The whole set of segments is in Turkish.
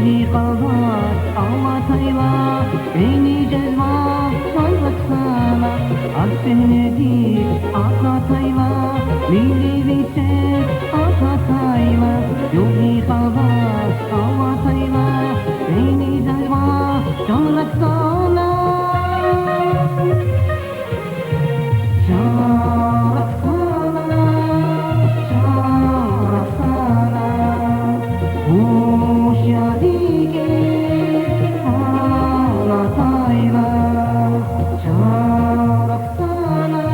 Yuhi kavat avatayla beni cezva sallık sana Aksenedir akatayla milli vites akatayla Yuhi kavat avatayla beni cezva sallık sana Çalık sana, çalık sana Hoş yadige anlatayla Çalık sana,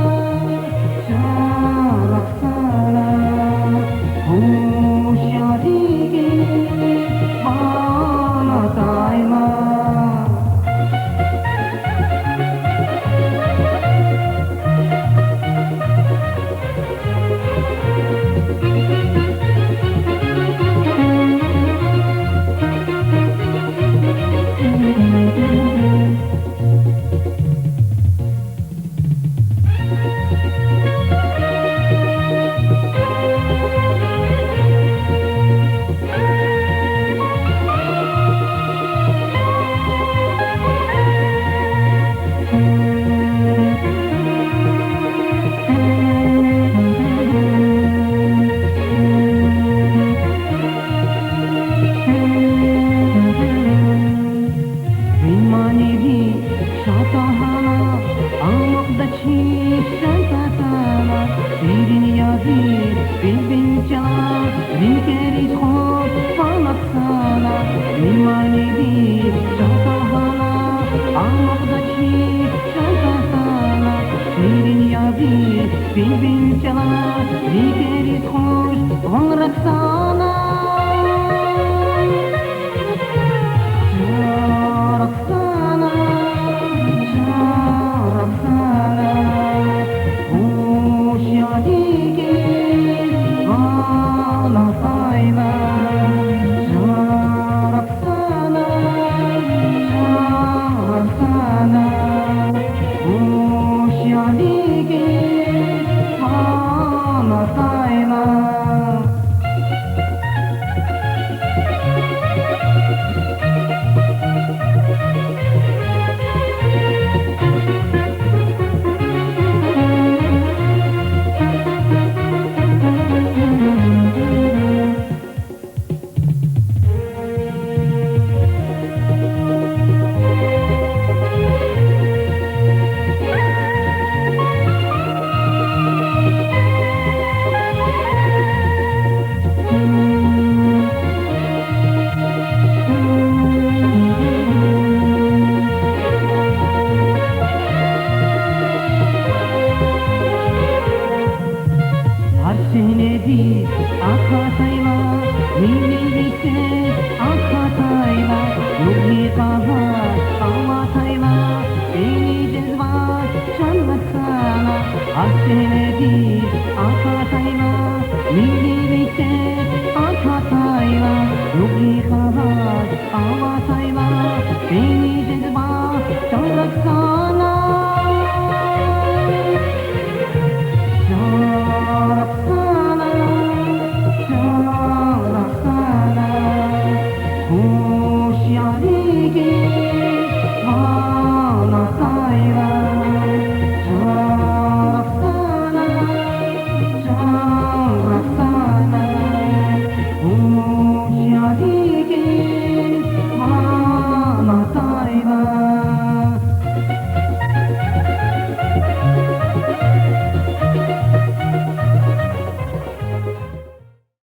çalık sana Hoş yadige anlatayla Şatahana, Amokdachi, Şantatana Birin yazir, bilbin çalar Rinkeris hop, falaksana Mimanedir, Şatahana Amokdachi, Şantatana Birin yazir, bilbin çalar Rinkeris hop, falaksana Senedir akatayla, milli vites akatayla Yuhi kavat avatayla, beni cezva çalmak sana Senedir akatayla